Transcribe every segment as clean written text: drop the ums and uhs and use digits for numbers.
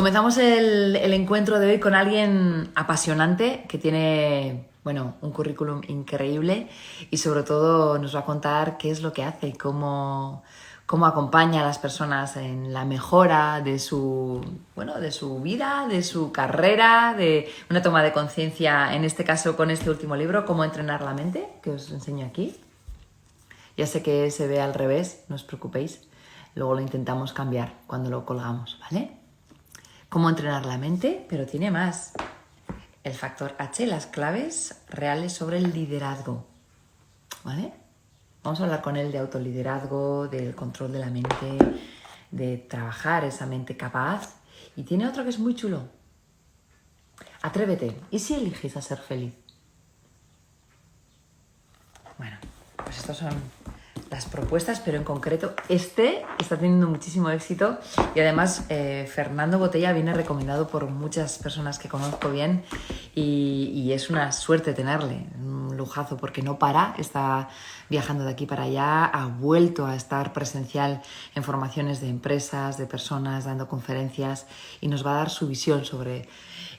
Comenzamos el encuentro de hoy con alguien apasionante que tiene, bueno, un currículum increíble y sobre todo nos va a contar qué es lo que hace, cómo acompaña a las personas en la mejora de su, bueno, de su vida, de su carrera, de una toma de conciencia, en este caso con este último libro, Cómo entrenar la mente, que os enseño aquí. Ya sé que se ve al revés, no os preocupéis, luego lo intentamos cambiar cuando lo colgamos, ¿vale? Cómo entrenar la mente, pero tiene más. El factor H, las claves reales sobre el liderazgo. ¿Vale? Vamos a hablar con él de autoliderazgo, del control de la mente, de trabajar esa mente capaz. Y tiene otro que es muy chulo. Atrévete. ¿Y si eliges a ser feliz? Bueno, pues estas son las propuestas, pero en concreto este está teniendo muchísimo éxito y además Fernando Botella viene recomendado por muchas personas que conozco bien y es una suerte tenerle, un lujazo porque no para, está viajando de aquí para allá, ha vuelto a estar presencial en formaciones de empresas, de personas, dando conferencias y nos va a dar su visión sobre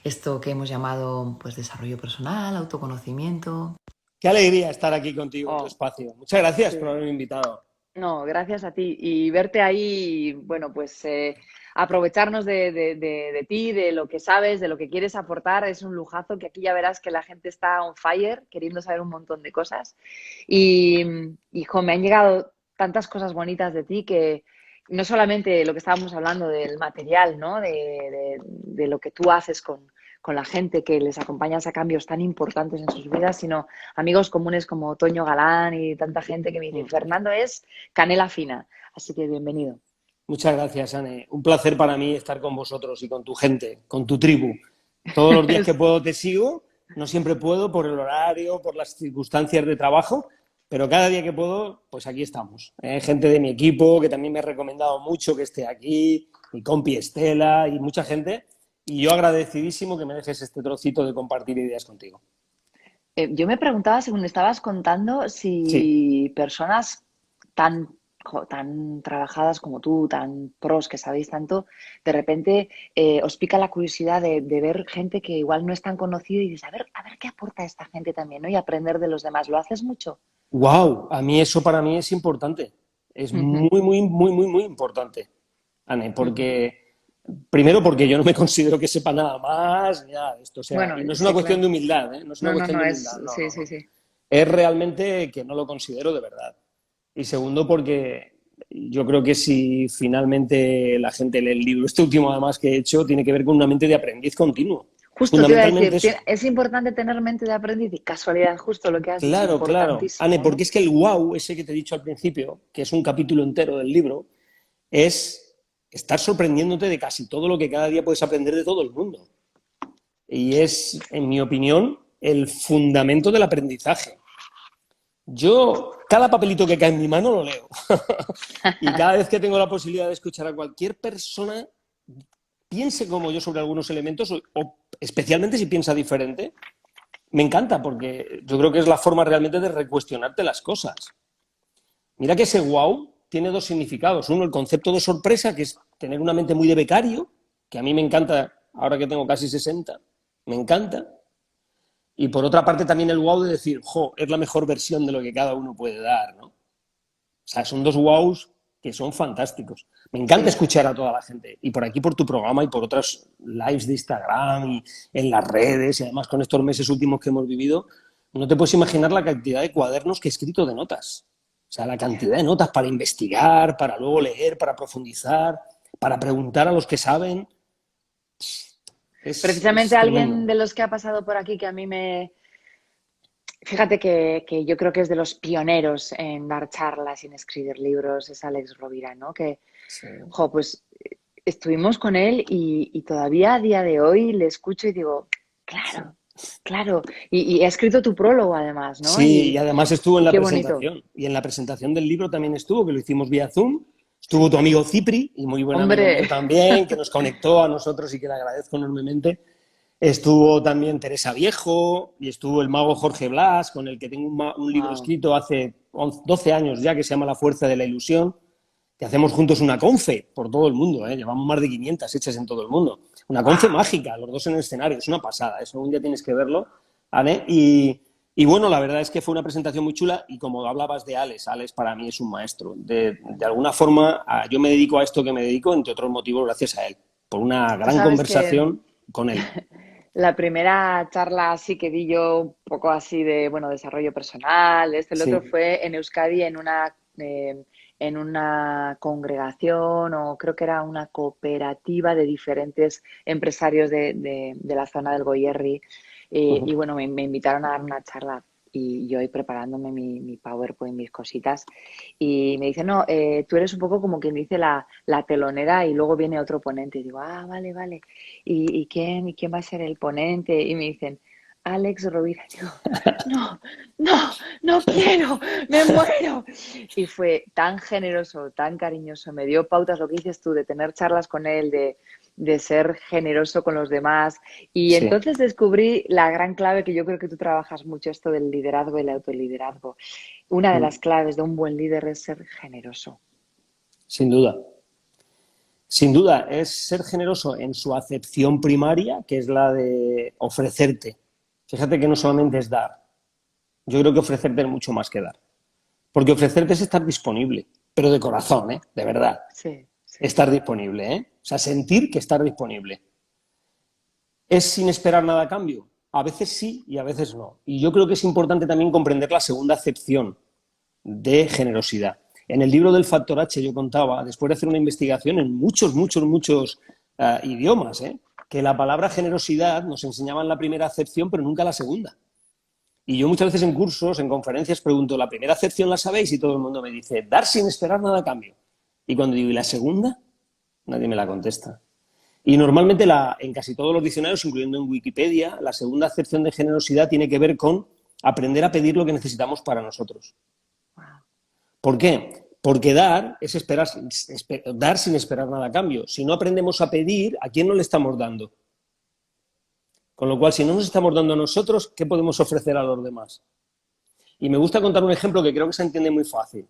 esto que hemos llamado pues desarrollo personal, autoconocimiento. Qué alegría estar aquí contigo en tu Oh, espacio. Muchas gracias por sí. haberme invitado. No, gracias a ti. Y verte ahí, bueno, pues aprovecharnos de ti, de lo que sabes, de lo que quieres aportar, es un lujazo que aquí ya verás que la gente está on fire, queriendo saber un montón de cosas. Y, hijo, me han llegado tantas cosas bonitas de ti que no solamente lo que estábamos hablando del material, ¿no? De lo que tú haces con la gente que les acompañas a cambios tan importantes en sus vidas, sino amigos comunes como Toño Galán y tanta gente que me dice, Fernando es canela fina. Así que bienvenido. Muchas gracias, Anne. Un placer para mí estar con vosotros y con tu gente, con tu tribu. Todos los días que puedo te sigo, no siempre puedo por el horario, por las circunstancias de trabajo, pero cada día que puedo, pues aquí estamos. Gente de mi equipo que también me ha recomendado mucho que esté aquí, mi compi Estela y mucha gente. Y yo agradecidísimo que me dejes este trocito de compartir ideas contigo. Yo me preguntaba, según estabas contando, Sí. si personas tan, tan trabajadas como tú, tan pros, que sabéis tanto, de repente os pica la curiosidad de ver gente que igual no es tan conocida y dices, a ver qué aporta esta gente también, ¿no? Y aprender de los demás. ¿Lo haces mucho? Wow, a mí eso para mí es importante. Es Ujú, muy importante, Anne, ujú. porque primero porque yo no me considero que sepa nada más, ni nada de esto. O sea, Bueno, y no es una sí, cuestión claro. de humildad, ¿eh? No es una No, no, cuestión no, de es... humildad, no, Sí, no, sí, no. sí. Es realmente que no lo considero de verdad. Y segundo porque yo creo que si finalmente la gente lee el libro, este último además que he hecho, tiene que ver con una mente de aprendiz continuo. Justo te iba a Fundamentalmente decir, eso. es importante tener mente de aprendiz y casualidad, justo lo que has dicho, Claro, claro. Anne, importantísimo, porque ¿no? es que el wow, ese que te he dicho al principio, que es un capítulo entero del libro, es estar sorprendiéndote de casi todo lo que cada día puedes aprender de todo el mundo. Y es, en mi opinión, el fundamento del aprendizaje. Yo, cada papelito que cae en mi mano lo leo. Y cada vez que tengo la posibilidad de escuchar a cualquier persona, piense como yo sobre algunos elementos, o especialmente si piensa diferente, me encanta porque yo creo que es la forma realmente de recuestionarte las cosas. Mira que ese wow tiene dos significados. Uno, el concepto de sorpresa, que es tener una mente muy de becario, que a mí me encanta ahora que tengo casi 60, me encanta. Y por otra parte también el wow de decir, jo, es la mejor versión de lo que cada uno puede dar, ¿no? O sea, son dos wows que son fantásticos. Me encanta Sí. escuchar a toda la gente. Y por aquí, por tu programa y por otras lives de Instagram y en las redes, y además con estos meses últimos que hemos vivido, no te puedes imaginar la cantidad de cuadernos que he escrito de notas. O sea, la cantidad de notas para investigar, para luego leer, para profundizar, para preguntar a los que saben. Precisamente Es alguien tremendo. de los que ha pasado por aquí que a mí me... Fíjate que yo creo que es de los pioneros en dar charlas y en escribir libros, es Alex Rovira, ¿no? Que, Sí. jo, pues estuvimos con él y todavía a día de hoy le escucho y digo, Sí. claro, claro. Y ha escrito tu prólogo además, ¿no? Sí, y además estuvo en Y la qué bonito. presentación. Y en la presentación del libro también estuvo, que lo hicimos vía Zoom. Estuvo tu Sí. amigo Cipri, y muy buen amigo mío Hombre. también, que nos conectó a nosotros y que le agradezco enormemente. Estuvo también Teresa Viejo y estuvo el mago Jorge Blas, con el que tengo un libro Wow. escrito hace 12 años ya que se llama La fuerza de la ilusión. que hacemos juntos una confe por todo el mundo, ¿eh? Llevamos más de 500 hechas en todo el mundo. Una confe mágica, los dos en el escenario, es una pasada, eso un día tienes que verlo, ¿vale? Y bueno, la verdad es que fue una presentación muy chula y como hablabas de Alex, Alex para mí es un maestro. De alguna forma, yo me dedico a esto que me dedico, entre otros motivos, gracias a él, por una Tú gran sabes que conversación con él. la primera charla así que di yo, un poco así de, bueno, desarrollo personal, el otro Sí. fue en Euskadi en una congregación o creo que era una cooperativa de diferentes empresarios de la zona del Goierri. Y Ujú. bueno, me invitaron a dar una charla y yo ahí preparándome mi PowerPoint, mis cositas. Y me dicen, no, tú eres un poco como quien dice la telonera y luego viene otro ponente. Y digo, ah, vale, vale. ¿Y quién va a ser el ponente? Y me dicen, Alex Rovira. Digo, no, no, no quiero, me muero. Y fue tan generoso, tan cariñoso, me dio pautas, lo que dices tú, de tener charlas con él, de ser generoso con los demás. Y Sí, entonces descubrí la gran clave que yo creo que tú trabajas mucho, esto del liderazgo y el autoliderazgo. Una de las mm, claves de un buen líder es ser generoso. sin duda. Sin duda, es ser generoso en su acepción primaria, que es la de ofrecerte. Fíjate que no solamente es dar, yo creo que ofrecerte es mucho más que dar. Porque ofrecerte es estar disponible, pero de corazón, ¿eh? De verdad. Sí, sí. Estar disponible, ¿eh? O sea, sentir que estar disponible. ¿Es sin esperar nada a cambio? A veces sí y a veces no. Y yo creo que es importante también comprender la segunda acepción de generosidad. En el libro del Factor H yo contaba, después de hacer una investigación en muchos idiomas, que la palabra generosidad nos enseñaban la primera acepción, pero nunca la segunda. Y yo muchas veces en cursos, en conferencias, pregunto, ¿la primera acepción la sabéis? Y todo el mundo me dice, dar sin esperar nada a cambio. Y cuando digo, ¿y la segunda? Nadie me la contesta. Y normalmente en casi todos los diccionarios, incluyendo en Wikipedia, la segunda acepción de generosidad tiene que ver con aprender a pedir lo que necesitamos para nosotros. Wow. ¿Por qué? Porque dar es dar sin esperar nada a cambio. Si no aprendemos a pedir, ¿a quién no le estamos dando? Con lo cual, si no nos estamos dando a nosotros, ¿qué podemos ofrecer a los demás? Y me gusta contar un ejemplo que creo que se entiende muy fácil.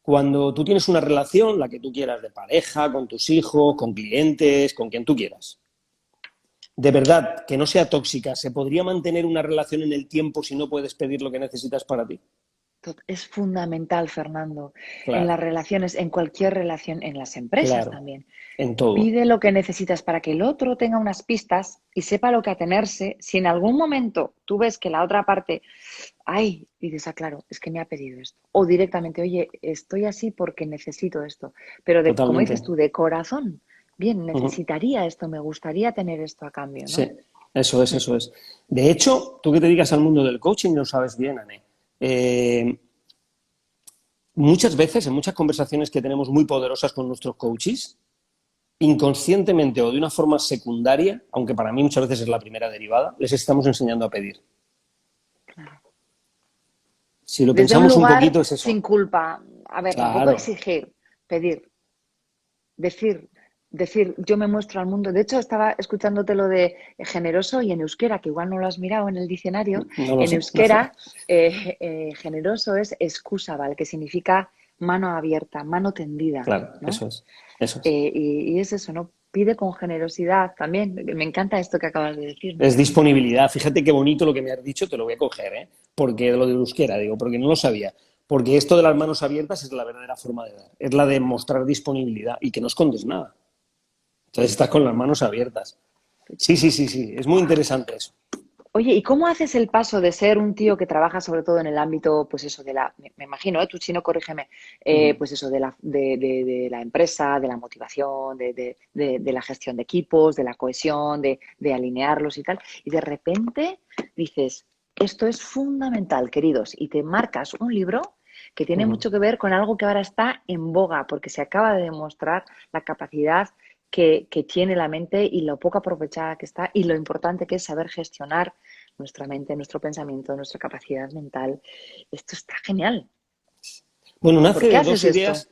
Cuando tú tienes una relación, la que tú quieras, de pareja, con tus hijos, con clientes, con quien tú quieras, de verdad, que no sea tóxica, ¿se podría mantener una relación en el tiempo si no puedes pedir lo que necesitas para ti? Es fundamental, Fernando, en las Claro, relaciones, en cualquier relación, en las empresas claro, también. en todo, Pide lo que necesitas para que el otro tenga unas pistas y sepa lo que atenerse. Si en algún momento tú ves que la otra parte, ay, dices, ah, claro, es que me ha pedido esto. O directamente, oye, estoy así porque necesito esto. Pero como totalmente. dices tú, de corazón, bien, Ujú. necesitaría esto, me gustaría tener esto a cambio, Sí, ¿no? eso es, Mm. eso es. De hecho, tú que te dedicas al mundo del coaching lo sabes bien, Ané. Eh, Muchas veces, en muchas conversaciones que tenemos muy poderosas con nuestros coaches, inconscientemente o de una forma secundaria, aunque para mí muchas veces es la primera derivada, les estamos enseñando a pedir. Si lo Desde un pensamos un lugar poquito es eso. sin culpa. A ver, tampoco Claro. exigir, pedir. Decir, decir, yo me muestro al mundo. De hecho, estaba escuchándote lo de generoso y en euskera, que igual no lo has mirado en el diccionario. No lo En sé. No. euskera, generoso es excusable, que significa mano abierta, mano tendida, Claro, ¿no? eso es. Eso es. Y es eso, ¿no? Pide con generosidad también. Me encanta esto que acabas de Es decirnos. disponibilidad. Fíjate qué bonito lo que me has dicho, te lo voy a coger, ¿eh? Porque lo de euskera, digo, porque no lo sabía. Porque esto de las manos abiertas es la verdadera forma de dar. Es la de mostrar disponibilidad y que no escondes nada. Entonces estás con las manos abiertas. Sí, sí, sí, sí. Es muy Wow. interesante eso. Oye, ¿y cómo haces el paso de ser un tío que trabaja sobre todo en el ámbito, pues eso, me imagino, tú si no, corrígeme, Ujú. pues eso, de la empresa, de la motivación, de la gestión de equipos, de la cohesión, de alinearlos y tal, y de repente dices, esto es fundamental, queridos, y te marcas un libro que tiene Ujú. mucho que ver con algo que ahora está en boga, porque se acaba de demostrar la capacidad que tiene la mente y lo poco aprovechada que está y lo importante que es saber gestionar nuestra mente, nuestro pensamiento, nuestra capacidad mental. Esto está genial. Bueno, ¿Por qué haces esto?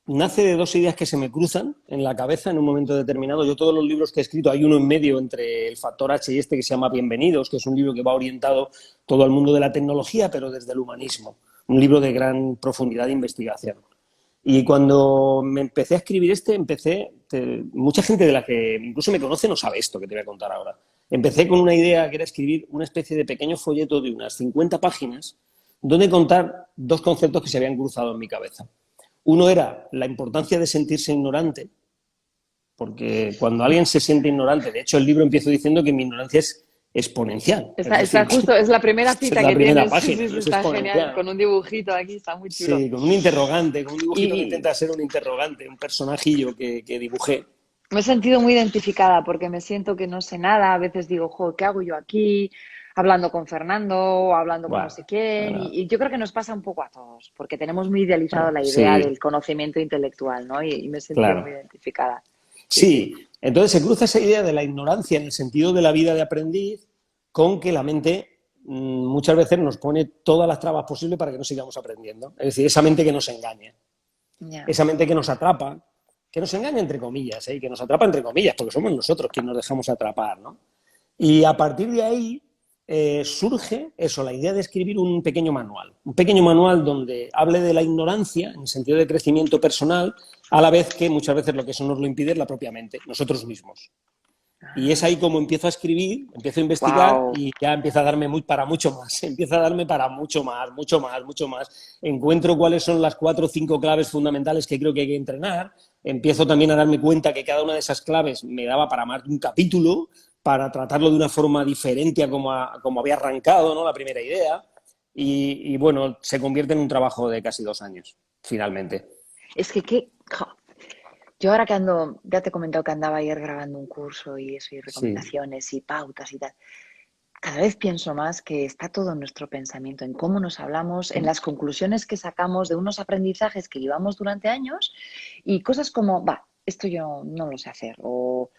nace de dos ideas que se me cruzan en la cabeza en un momento determinado. Yo todos los libros que he escrito, hay uno en medio entre el Factor H y este que se llama Bienvenidos, que es un libro que va orientado todo al mundo de la tecnología, pero desde el humanismo. Un libro de gran profundidad de investigación. Y cuando me empecé a escribir mucha gente de la que incluso me conoce no sabe esto que te voy a contar ahora. Empecé con una idea que era escribir una especie de pequeño folleto de unas 50 páginas donde contar dos conceptos que se habían cruzado en mi cabeza. Uno era la importancia de sentirse ignorante, porque cuando alguien se siente ignorante, de hecho el libro empiezo diciendo que mi ignorancia es exponencial. Está justo, es la primera es cita la que primera tienes. página, Sí, sí, no es está genial, exponencial. con un dibujito aquí, está muy chulo. Sí, con un interrogante, con un dibujito que Y intenta ser un interrogante, un personajillo que dibujé. me he sentido muy identificada porque me siento que no sé nada. A veces digo, jo, ¿qué hago yo aquí? Hablando con Fernando o hablando con no Bueno, sé quién. bueno, Y yo creo que nos pasa un poco a todos, porque tenemos muy idealizado bueno, la idea sí, del conocimiento intelectual, ¿no? Y me he sentido muy claro. identificada. Sí, sí. Sí, entonces se cruza esa idea de la ignorancia en el sentido de la vida de aprendiz con que la mente muchas veces nos pone todas las trabas posibles para que no sigamos aprendiendo. Es decir, esa mente que nos engaña, Ya. esa mente que nos engaña entre comillas, ¿eh? Que nos atrapa entre comillas, porque somos nosotros quienes nos dejamos atrapar, ¿no? Y a partir de ahí surge eso, la idea de escribir un pequeño manual donde hable de la ignorancia en el sentido de crecimiento personal, a la vez que muchas veces lo que eso nos lo impide es la propia mente, nosotros mismos. Y es ahí como empiezo a escribir, empiezo a investigar Wow. y ya empieza a darme para mucho más, empieza a darme para mucho más, mucho más, mucho más. Encuentro cuáles son las 4 o 5 claves fundamentales que creo que hay que entrenar. Empiezo también a darme cuenta que cada una de esas claves me daba para más de un capítulo, para tratarlo de una forma diferente a como había arrancado, ¿no? La primera idea. Y bueno, se convierte en un trabajo de casi 2 años, finalmente. Es que qué. Ja. Yo ahora que ando, ya te he comentado que andaba ayer grabando un curso y eso, y Sí. recomendaciones y pautas y tal. Cada vez pienso más que está todo en nuestro pensamiento, en cómo nos hablamos, en las conclusiones que sacamos de unos aprendizajes que llevamos durante años y cosas como, va, esto yo no lo sé hacer, o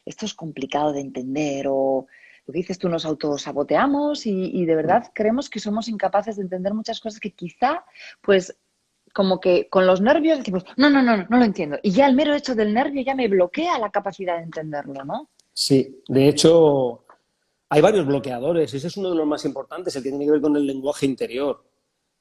esto es complicado de entender, o lo que dices tú, nos autosaboteamos y de verdad creemos que somos incapaces de entender muchas cosas que quizá, pues, como que con los nervios decimos, no lo entiendo. Y ya el mero hecho del nervio ya me bloquea la capacidad de entenderlo, ¿no? Sí, de hecho, hay varios bloqueadores. Ese es uno de los más importantes, el que tiene que ver con el lenguaje interior.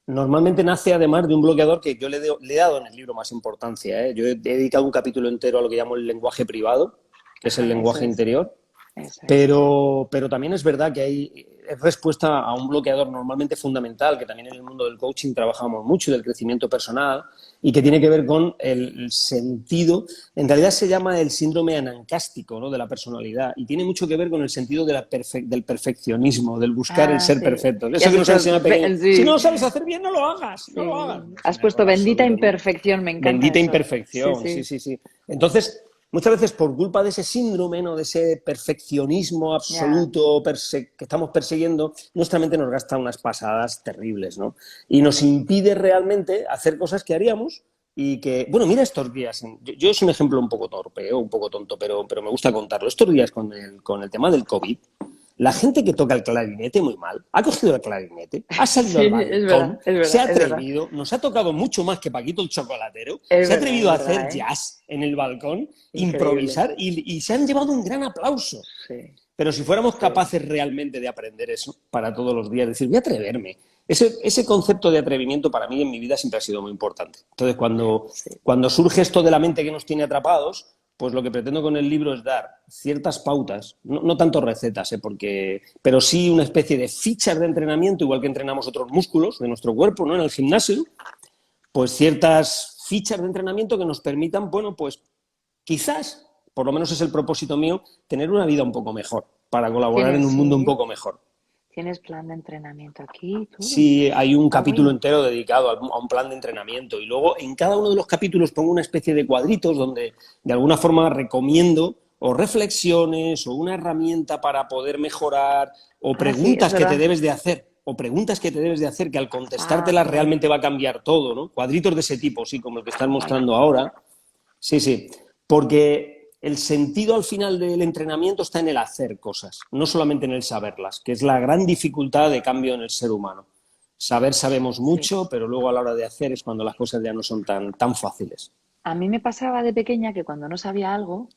Normalmente nace además de un bloqueador que yo le he dado en el libro más importancia, ¿eh? Yo he dedicado un capítulo entero a lo que llamo el lenguaje privado, que es el Ajá, eso lenguaje es, interior. eso es. Pero también es verdad que es respuesta a un bloqueador normalmente fundamental, que también en el mundo del coaching trabajamos mucho, del crecimiento personal, y que tiene que ver con el sentido, en realidad se llama el síndrome anancástico, ¿no? De la personalidad, y tiene mucho que ver con el sentido de del perfeccionismo, del buscar el Ah, ser sí. perfecto. Y Eso has que nos dicho, enseña de pequeño, si no sí, lo sabes hacer bien, no lo hagas, no lo hagas. sí. Es Has un puesto error bendita absoluto, ¿no? imperfección, me encanta Bendita eso. Sí, imperfección, sí, sí, sí, sí. Entonces, muchas veces por culpa de ese síndrome, ¿no? De ese perfeccionismo ya. absoluto que estamos persiguiendo, nuestra mente nos gasta unas pasadas terribles, ¿no? Y nos impide realmente hacer cosas que haríamos y que, bueno, mira estos días, yo es un ejemplo un poco torpe o un poco tonto, pero me gusta contarlo. Estos días con el tema del COVID, la gente que toca el clarinete muy mal, ha cogido el clarinete, ha salido Sí, al es verdad, balcón, es se verdad, ha es verdad. atrevido, nos ha tocado mucho más que Paquito el chocolatero, se ha Es atrevido a hacer verdad, ¿eh? jazz en el balcón, Increíble. improvisar y se han llevado un gran aplauso. Sí, Pero si fuéramos sí, capaces realmente de aprender eso para todos los días, decir, voy a atreverme. Ese concepto de atrevimiento para mí en mi vida siempre ha sido muy importante. Entonces, sí. cuando surge esto de la mente que nos tiene atrapados, pues lo que pretendo con el libro es dar ciertas pautas, no tanto recetas, pero sí una especie de fichas de entrenamiento, igual que entrenamos otros músculos de nuestro cuerpo, ¿no? En el gimnasio, pues ciertas fichas de entrenamiento que nos permitan, bueno, pues quizás, por lo menos es el propósito mío, tener una vida un poco mejor, para colaborar en ¿Tienes, un mundo un sí? poco mejor. ¿Tienes plan de entrenamiento aquí y todo? Sí, hay un Está capítulo muy... entero dedicado a un plan de entrenamiento y luego en cada uno de los capítulos pongo una especie de cuadritos donde de alguna forma recomiendo o reflexiones o una herramienta para poder mejorar o Ah, sí, es preguntas que te verdad. debes de hacer o preguntas que te debes de hacer que al Ah, contestártelas qué guay. realmente va a cambiar todo, ¿no? Cuadritos de ese tipo, sí, como el que estás Guay. mostrando ahora. Sí, sí, porque el sentido al final del entrenamiento está en el hacer cosas, no solamente en el saberlas, que es la gran dificultad de cambio en el ser humano. Saber sabemos Sí. mucho, pero luego a la hora de hacer es cuando las cosas ya no son tan fáciles. A mí me pasaba de pequeña que cuando no sabía algo,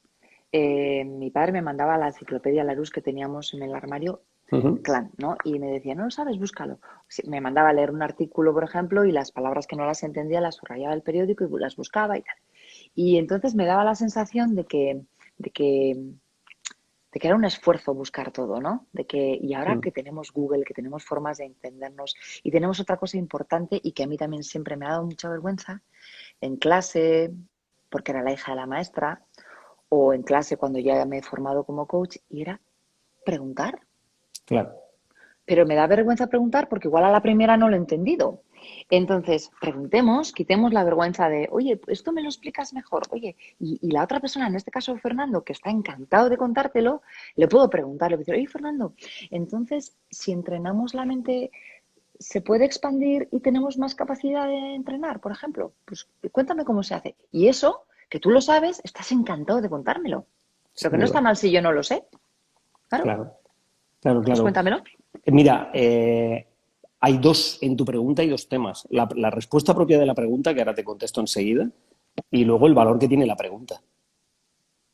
mi padre me mandaba la enciclopedia Larousse que teníamos en el armario Ujú. Clan, ¿no? Y me decía, no lo sabes, búscalo. Sí, me mandaba a leer un artículo, por ejemplo, y las palabras que no las entendía las subrayaba el periódico y las buscaba y tal. Y entonces me daba la sensación de que, de que era un esfuerzo buscar todo, ¿no? Y ahora Mm. que tenemos Google, que tenemos formas de entendernos, y tenemos otra cosa importante y que a mí también siempre me ha dado mucha vergüenza, en clase, porque era la hija de la maestra, o en clase cuando ya me he formado como coach, y era preguntar. Claro, Pero me da vergüenza preguntar porque igual a la primera no lo he entendido. Entonces, preguntemos, quitemos la vergüenza de, oye, esto me lo explicas mejor, oye, y la otra persona, en este caso Fernando, que está encantado de contártelo, le puedo preguntar, le puedo decir, oye, Fernando, entonces, si entrenamos la mente, ¿se puede expandir y tenemos más capacidad de entrenar, por ejemplo? Pues cuéntame cómo se hace. Y eso, que tú lo sabes, estás encantado de contármelo. Pero que sin no está duda. mal si yo no lo sé. Claro, Claro, claro, pues claro. cuéntamelo. Mira, hay dos, en tu pregunta hay dos temas. La respuesta propia de la pregunta, que ahora te contesto enseguida, y luego el valor que tiene la pregunta.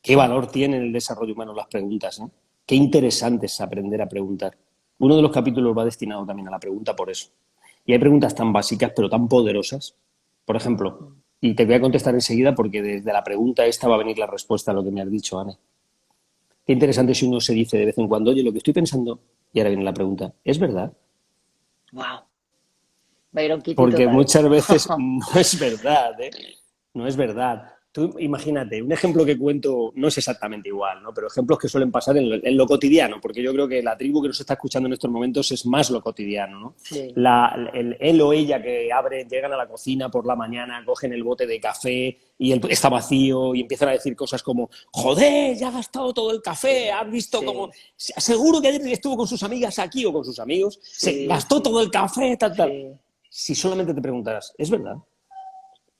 ¿Qué Sí. valor tiene en el desarrollo humano las preguntas, ¿no? Qué interesante es aprender a preguntar. Uno de los capítulos va destinado también a la pregunta por eso. Y hay preguntas tan básicas, pero tan poderosas. Por ejemplo, y te voy a contestar enseguida porque desde la pregunta esta va a venir la respuesta a lo que me has dicho, Ana. Qué interesante si uno se dice de vez en cuando, oye, lo que estoy pensando, y ahora viene la pregunta, ¿es verdad? Wow. Byron Kitty Porque total. muchas veces no es verdad, ¿eh? No es verdad. Tú imagínate, un ejemplo que cuento no es exactamente igual, ¿no? Pero ejemplos que suelen pasar en lo cotidiano, porque yo creo que la tribu que nos está escuchando en estos momentos es más lo cotidiano, ¿no? Sí, Él o ella que abren, llegan a la cocina por la mañana, cogen el bote de café y está vacío y empiezan a decir cosas como, joder, ya ha gastado todo el café, sí, has visto cómo, sí, seguro que ayer estuvo con sus amigas aquí o con sus amigos, se sí, gastó todo sí, el café, tal, tal. sí. Si solamente te preguntaras, ¿es verdad?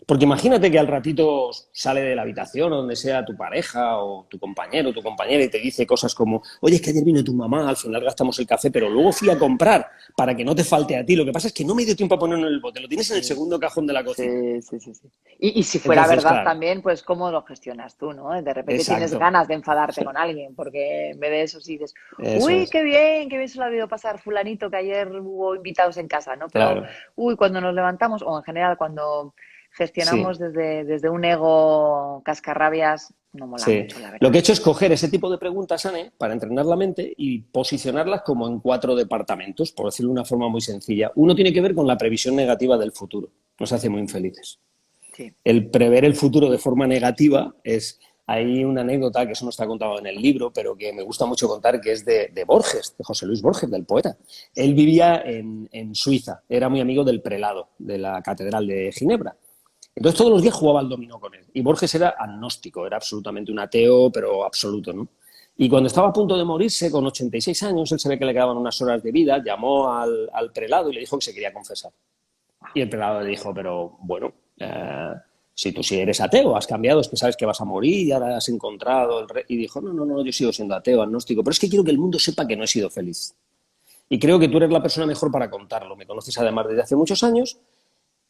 Porque imagínate que al ratito sale de la habitación o donde sea tu pareja o tu compañero o tu compañera y te dice cosas como, oye, es que ayer vino tu mamá, al final gastamos el café, pero luego fui a comprar para que no te falte a ti. Lo que pasa es que no me dio tiempo a ponerlo en el bote, lo tienes en el Sí, segundo cajón de la cocina. sí, sí, sí, sí. Y si fuera Entonces, verdad claro, también, pues cómo lo gestionas tú, ¿no? De repente tienes exacto, ganas de enfadarte con alguien, porque en vez de eso sí dices, eso uy, es, qué bien se lo ha debido pasar fulanito, que ayer hubo invitados en casa, ¿no? Pero, claro, uy, cuando nos levantamos, o en general cuando gestionamos sí. desde un ego cascarrabias, no mola Sí. mucho, la Lo verdad. que he hecho es coger ese tipo de preguntas, Anne, para entrenar la mente y posicionarlas como en cuatro departamentos, por decirlo de una forma muy sencilla. Uno tiene que ver con la previsión negativa del futuro. Nos hace muy infelices. Sí. El prever el futuro de forma negativa es... Hay una anécdota que eso no está contado en el libro, pero que me gusta mucho contar, que es de Borges, de José Luis Borges, del poeta. Él vivía en Suiza, era muy amigo del prelado de la Catedral de Ginebra. Entonces todos los días jugaba al dominó con él. Y Borges era agnóstico, era absolutamente un ateo, pero absoluto, ¿no? Y cuando estaba a punto de morirse, con 86 años, él se ve que le quedaban unas horas de vida, llamó al prelado y le dijo que se quería confesar. Y el prelado le dijo, pero bueno, si tú sí eres ateo, has cambiado, es que sabes que vas a morir y ahora has encontrado el Y dijo, no, no, no, yo sigo siendo ateo, agnóstico, pero es que quiero que el mundo sepa que no he sido feliz. Y creo que tú eres la persona mejor para contarlo. Me conoces además desde hace muchos años,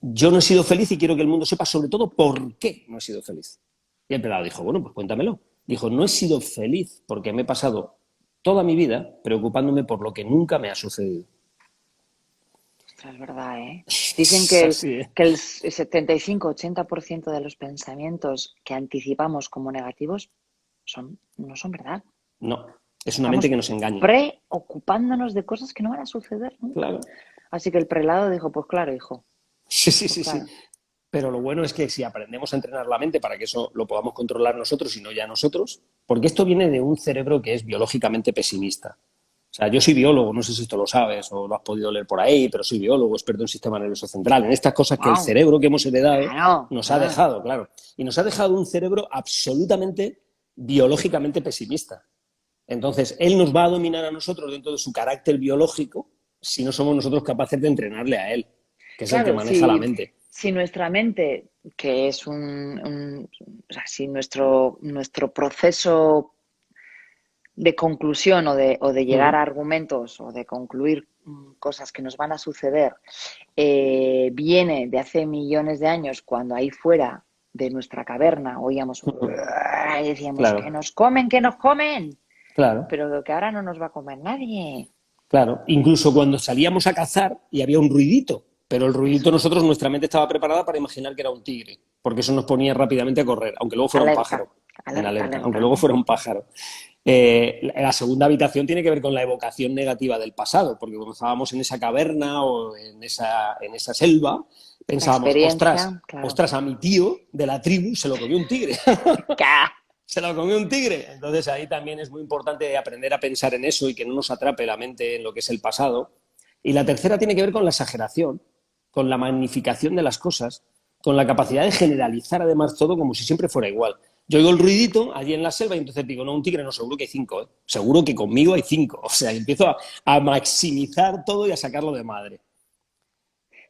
yo no he sido feliz y quiero que el mundo sepa sobre todo por qué no he sido feliz. Y el pelado dijo, bueno, pues cuéntamelo. Dijo, no he sido feliz porque me he pasado toda mi vida preocupándome por lo que nunca me ha sucedido. Ostras, es verdad, ¿eh? Dicen Es así, ¿eh? que el 75-80% de los pensamientos que anticipamos como negativos no son verdad. No, es una mente Estamos que nos engaña. preocupándonos de cosas que no van a suceder nunca. Claro. Así que el prelado dijo, pues claro, hijo, Sí, sí, pues sí, sí. claro. Pero lo bueno es que si aprendemos a entrenar la mente para que eso lo podamos controlar nosotros y no ya nosotros, porque esto viene de un cerebro que es biológicamente pesimista. O sea, yo soy biólogo, no sé si esto lo sabes o lo has podido leer por ahí, pero soy biólogo, experto en sistema nervioso central, en estas cosas que el ¡Wow! cerebro que hemos heredado Claro. nos ha dejado, claro. Y nos ha dejado un cerebro absolutamente biológicamente pesimista. Entonces, él nos va a dominar a nosotros dentro de su carácter biológico si no somos nosotros capaces de entrenarle a él, que es el que Claro, maneja la mente. si nuestra mente, que es o sea, si nuestro proceso de conclusión o de Uh llegar -huh. a argumentos o de concluir cosas que nos van a suceder viene de hace millones de años, cuando ahí fuera de nuestra caverna oíamos Uh -huh. y decíamos Claro, que nos comen, claro. pero que ahora no nos va a comer nadie. Claro, incluso cuando salíamos a cazar y había un ruidito, pero el ruidito nosotros, nuestra mente estaba preparada para imaginar que era un tigre, porque eso nos ponía rápidamente a correr, aunque luego fuera un Alerta, pájaro, en alerta, aunque alerta. luego fuera un pájaro. La segunda habitación tiene que ver con la evocación negativa del pasado, porque cuando estábamos en esa caverna o en esa selva, La pensábamos, ostras, experiencia, claro. ostras, a mi tío de la tribu se lo comió un tigre. ¡Ca! Se lo comió un tigre. Entonces ahí también es muy importante aprender a pensar en eso y que no nos atrape la mente en lo que es el pasado. Y la tercera tiene que ver con la exageración, con la magnificación de las cosas, con la capacidad de generalizar además todo como si siempre fuera igual. Yo oigo el ruidito allí en la selva y entonces digo, no, un tigre no, seguro que hay 5, ¿eh? Seguro que conmigo hay 5. O sea, empiezo a maximizar todo y a sacarlo de madre.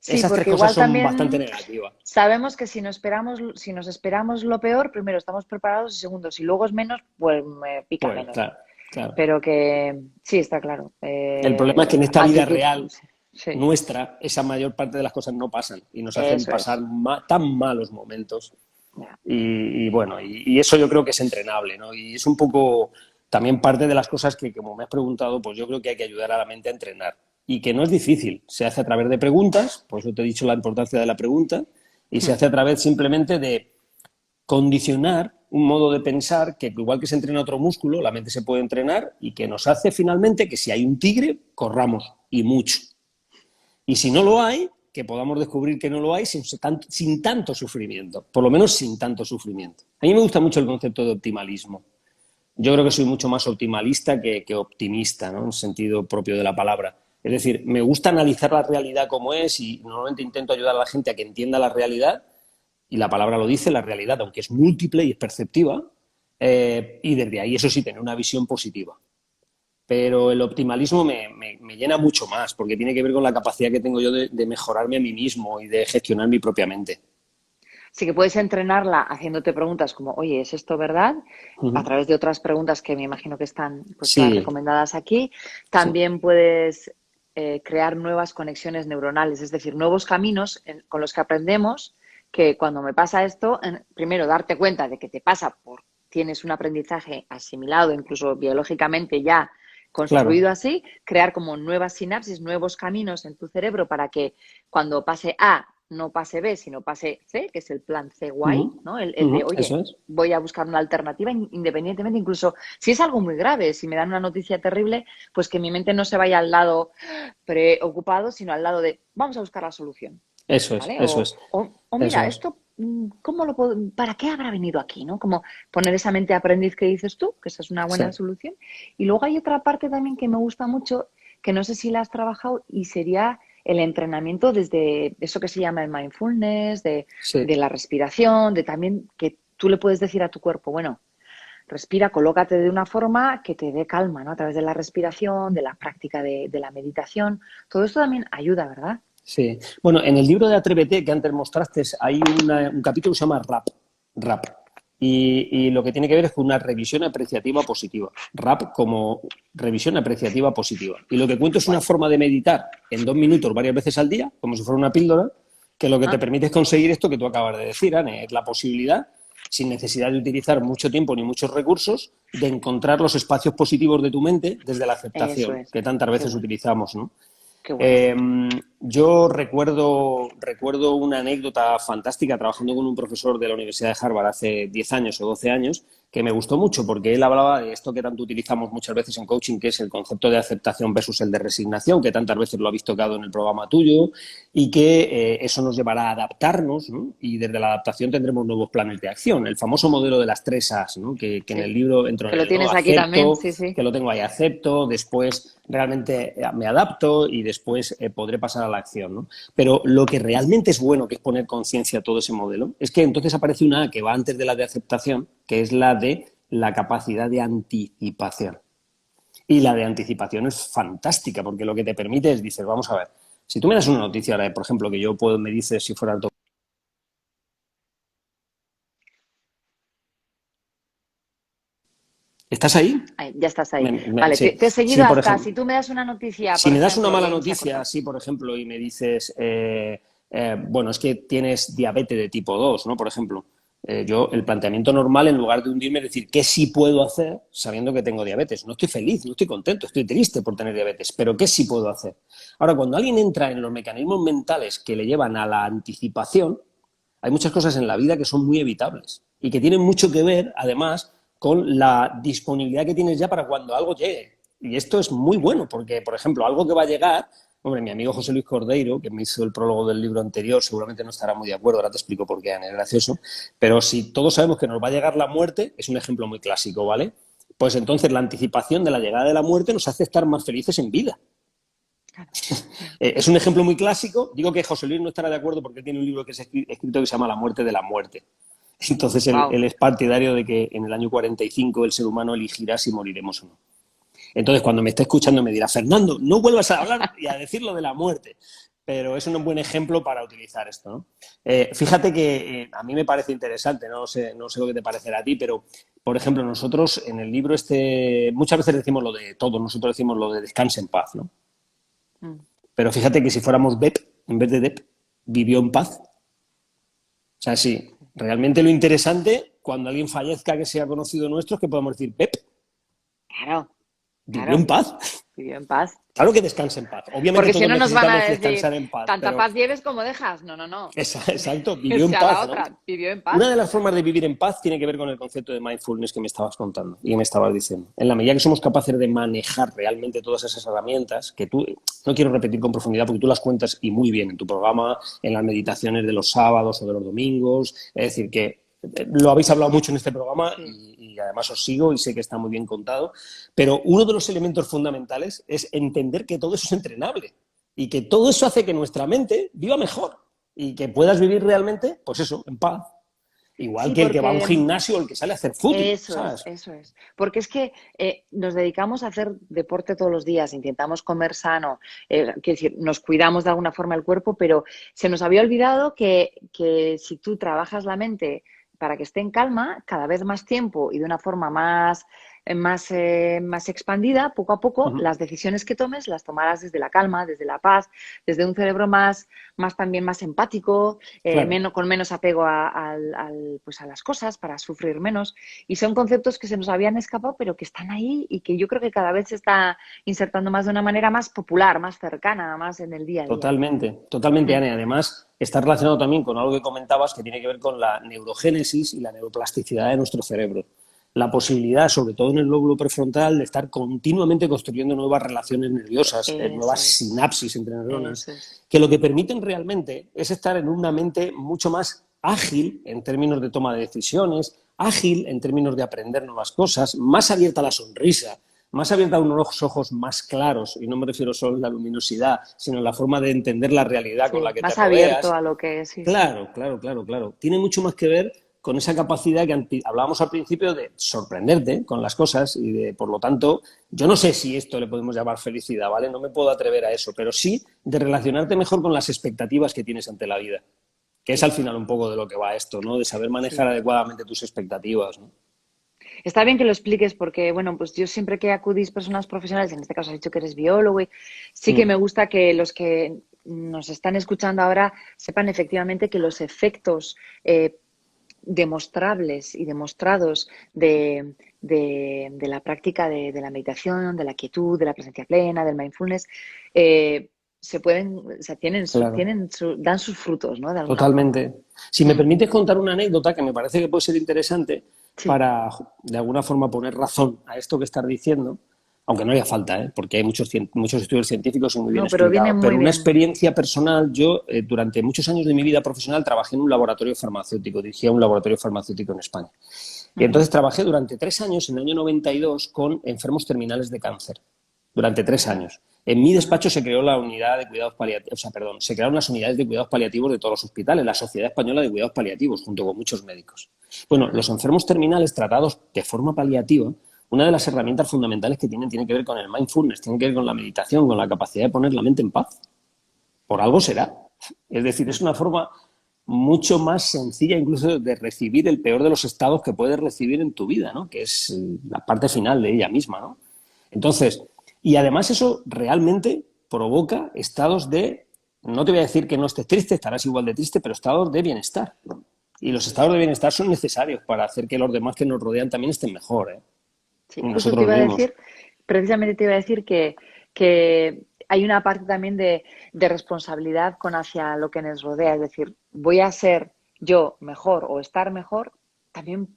Sí, Esas tres porque cosas igual son bastante también negativas. sabemos que si nos esperamos lo peor, primero estamos preparados y segundo, si luego es menos, pues me pica Pues menos. claro, claro. Pero que sí, está claro. El problema es que en esta vida real Sí, nuestra, esa mayor parte de las cosas no pasan y nos hacen eso pasar es. tan malos momentos. Ya. Bueno, y eso yo creo que es entrenable, ¿no? Y es un poco también parte de las cosas que, como me has preguntado, pues yo creo que hay que ayudar a la mente a entrenar. Y que no es difícil, se hace a través de preguntas, por eso te he dicho la importancia de la pregunta, y se Hmm. hace a través simplemente de condicionar un modo de pensar que igual que se entrena otro músculo, la mente se puede entrenar y que nos hace finalmente que si hay un tigre, corramos y mucho. Y si no lo hay, que podamos descubrir que no lo hay sin tanto sufrimiento, por lo menos sin tanto sufrimiento. A mí me gusta mucho el concepto de optimalismo. Yo creo que soy mucho más optimalista que optimista, ¿no? En el sentido propio de la palabra. Es decir, me gusta analizar la realidad como es y normalmente intento ayudar a la gente a que entienda la realidad, y la palabra lo dice, la realidad, aunque es múltiple y es perceptiva, y desde ahí, eso sí, tener una visión positiva. Pero el optimalismo me llena mucho más, porque tiene que ver con la capacidad que tengo yo de mejorarme a mí mismo y de gestionar mi propia mente. Sí que puedes entrenarla haciéndote preguntas como, oye, ¿es esto verdad? A Ujú. través de otras preguntas que me imagino que están pues todas Sí, recomendadas aquí. sí, También puedes crear nuevas conexiones neuronales, es decir, nuevos caminos con los que aprendemos que cuando me pasa esto, primero darte cuenta de que te pasa por tienes un aprendizaje asimilado, incluso biológicamente ya construido claro. así, crear como nuevas sinapsis, nuevos caminos en tu cerebro para que cuando pase A no pase B, sino pase C, que es el plan C guay, Ujú, ¿no? El de, ujú, oye, eso es. voy a buscar una alternativa independientemente, incluso si es algo muy grave, si me dan una noticia terrible, pues que mi mente no se vaya al lado preocupado, sino al lado de, vamos a buscar la solución, Eso es, ¿vale? eso es, O eso mira, es. esto, ¿cómo lo puedo, para qué habrá venido aquí, ¿no? Como poner esa mente aprendiz que dices tú, que esa es una Sí, buena solución. Y luego hay otra parte también que me gusta mucho, que no sé si la has trabajado, y sería el entrenamiento desde eso que se llama el mindfulness, sí. de la respiración, de también que tú le puedes decir a tu cuerpo, bueno, respira, colócate de una forma que te dé calma, ¿no? A través de la respiración, de la práctica de la meditación. Todo esto también ayuda, ¿verdad? Sí. Bueno, en el libro de Atrévete que antes mostraste hay un capítulo que se llama RAP. Y lo que tiene que ver es con una revisión apreciativa positiva. RAP como revisión apreciativa positiva. Y lo que cuento es una Guay. forma de meditar en 2 minutos varias veces al día, como si fuera una píldora, que lo que te Ah, permite es conseguir esto que tú acabas de decir, Anne, es la posibilidad, sin necesidad de utilizar mucho tiempo ni muchos recursos, de encontrar los espacios positivos de tu mente desde la eso aceptación, es. que tantas Qué veces bueno, utilizamos, ¿no? qué bueno. Yo recuerdo una anécdota fantástica trabajando con un profesor de la Universidad de Harvard hace 10 años o 12 años que me gustó mucho porque él hablaba de esto que tanto utilizamos muchas veces en coaching, que es el concepto de aceptación versus el de resignación, que tantas veces lo habéis tocado en el programa tuyo y que eso nos llevará a adaptarnos, ¿no? Y desde la adaptación tendremos nuevos planes de acción. El famoso modelo de las 3 As, ¿no? Que en el Sí. libro entro Que en lo él, ¿no? tienes aquí también, Acepto, sí, sí. que lo tengo ahí, acepto, después realmente me adapto y después podré pasar a la acción, ¿no? Pero lo que realmente es bueno, que es poner conciencia a todo ese modelo, es que entonces aparece una A que va antes de la de aceptación, que es la de la capacidad de anticipación. Y la de anticipación es fantástica, porque lo que te permite es, dices, vamos a ver, si tú me das una noticia ahora, por ejemplo, que yo puedo, me dices si fuera el... ¿Estás ahí? Ay, ya estás ahí. Vale, Sí, te he seguido sí, por hasta, ejemplo, si tú me das una noticia, si por me das una ejemplo, mala de, se ha noticia, cortado. así por ejemplo, y me dices, bueno, es que tienes diabetes de tipo 2, ¿no? Por ejemplo, El planteamiento normal, en lugar de hundirme, es decir, ¿qué sí puedo hacer sabiendo que tengo diabetes? No estoy feliz, no estoy contento, estoy triste por tener diabetes, pero ¿qué sí puedo hacer? Ahora, cuando alguien entra en los mecanismos mentales que le llevan a la anticipación, hay muchas cosas en la vida que son muy evitables y que tienen mucho que ver, además, con la disponibilidad que tienes ya para cuando algo llegue. Y esto es muy bueno, porque, por ejemplo, algo que va a llegar. Hombre, mi amigo José Luis Cordeiro, que me hizo el prólogo del libro anterior, seguramente no estará muy de acuerdo, ahora te explico por qué, Ana, es gracioso, pero si todos sabemos que nos va a llegar la muerte, es un ejemplo muy clásico, ¿vale? Pues entonces la anticipación de la llegada de la muerte nos hace estar más felices en vida. Claro. Es un ejemplo muy clásico, digo que José Luis no estará de acuerdo porque tiene un libro que es escrito que se llama La muerte de la muerte. Entonces Wow. él es partidario de que en el año 45 el ser humano elegirá si moriremos o no. Entonces, cuando me esté escuchando me dirá, Fernando, no vuelvas a hablar y a decir lo de la muerte. Pero es un buen ejemplo para utilizar esto, ¿no? Fíjate que a mí me parece interesante, no sé lo que te parecerá a ti, pero, por ejemplo, nosotros en el libro muchas veces decimos lo de todo, nosotros decimos lo de descanse en paz, ¿no? Mm. Pero fíjate que si fuéramos Bep, en vez de Dep, vivió en paz. O sea, sí, realmente lo interesante, cuando alguien fallezca que sea conocido nuestro, es que podemos decir, Bep, Claro, vivió en claro. paz. Vivió en paz. Claro que descanse en paz. Obviamente Porque si todos no nos van necesitamos a decir, descansar en paz, tanta pero paz lleves como dejas. No, no, no. exacto, O vivió en sea, la paz, ¿no? otra, vivió en paz. Una de las formas de vivir en paz tiene que ver con el concepto de mindfulness que me estabas contando y que me estabas diciendo. En la medida que somos capaces de manejar realmente todas esas herramientas, que tú, no quiero repetir con profundidad porque tú las cuentas y muy bien en tu programa, en las meditaciones de los sábados o de los domingos, es decir, que lo habéis hablado mucho en este programa Sí. y además os sigo y sé que está muy bien contado, pero uno de los elementos fundamentales es entender que todo eso es entrenable y que todo eso hace que nuestra mente viva mejor y que puedas vivir realmente, pues eso, en paz. Igual Sí, que el que va a un porque gimnasio o el que sale a hacer footing, eso es, ¿sabes? eso es. Porque es que nos dedicamos a hacer deporte todos los días, intentamos comer sano, quiero decir, nos cuidamos de alguna forma el cuerpo, pero se nos había olvidado que si tú trabajas la mente para que esté en calma, cada vez más tiempo y de una forma más expandida, poco a poco, Uh-huh. las decisiones que tomes las tomarás desde la calma, desde la paz, desde un cerebro más también más empático, Claro. con menos apego pues a las cosas, para sufrir menos. Y son conceptos que se nos habían escapado, pero que están ahí y que yo creo que cada vez se está insertando más de una manera más popular, más cercana, más en el día a día. Totalmente, totalmente, Mm. Ana. Además, está relacionado también con algo que comentabas que tiene que ver con la neurogénesis y la neuroplasticidad de nuestro cerebro. La posibilidad, sobre todo en el lóbulo prefrontal, de estar continuamente construyendo nuevas relaciones nerviosas, Eso nuevas es, sinapsis entre neuronas, eso es. que lo que permiten realmente es estar en una mente mucho más ágil en términos de toma de decisiones, ágil en términos de aprender nuevas cosas, más abierta a la sonrisa, más abierta a unos ojos más claros, y no me refiero solo a la luminosidad, sino a la forma de entender la realidad con la Sí, que te más abierto rodeas. a lo que es, sí, sí. Claro, claro, claro, claro. Tiene mucho más que ver con esa capacidad que hablábamos al principio de sorprenderte con las cosas y de, por lo tanto, yo no sé si esto le podemos llamar felicidad, ¿vale? No me puedo atrever a eso, pero sí de relacionarte mejor con las expectativas que tienes ante la vida, que es al final un poco de lo que va esto, ¿no? De saber manejar Sí. adecuadamente tus expectativas, ¿no? Está bien que lo expliques porque, bueno, pues yo siempre que acudís personas profesionales, en este caso has dicho que eres biólogo, y sí que me Mm, gusta que los que nos están escuchando ahora sepan efectivamente que los efectos demostrables y demostrados de la práctica de la meditación, de la quietud, de la presencia plena, del mindfulness, se pueden, o sea, claro. dan sus frutos, ¿no? De alguna forma. Totalmente. Si me Mm. permites contar una anécdota que me parece que puede ser interesante Sí. para, de alguna forma, poner razón a esto que estás diciendo, aunque no haría falta, ¿eh? Porque hay muchos estudios científicos y muy bien No, pero viene explicado. Pero muy una bien. experiencia personal, yo durante muchos años de mi vida profesional trabajé en un laboratorio farmacéutico, dirigía un laboratorio farmacéutico en España. Y Ujú. entonces trabajé durante 3 años, en el año 92, con enfermos terminales de cáncer durante 3 años. En mi Ajá. despacho se creó la unidad de cuidados paliativos, o sea, perdón, se crearon las unidades de cuidados paliativos de todos los hospitales, la Sociedad Española de Cuidados Paliativos, junto con muchos médicos. Bueno, Ajá. los enfermos terminales tratados de forma paliativa, una de las herramientas fundamentales que tiene que ver con el mindfulness, tiene que ver con la meditación, con la capacidad de poner la mente en paz. Por algo será. Es decir, es una forma mucho más sencilla incluso de recibir el peor de los estados que puedes recibir en tu vida, ¿no? Que es la parte final de ella misma, ¿no? Entonces, y además eso realmente provoca estados de, no te voy a decir que no estés triste, estarás igual de triste, pero estados de bienestar, ¿no? Y los estados de bienestar son necesarios para hacer que los demás que nos rodean también estén mejor, ¿eh? Sí, Y justo te nosotros iba a mismos. decir, precisamente te iba a decir que hay una parte también de responsabilidad con hacia lo que nos rodea. Es decir, voy a ser yo mejor o estar mejor también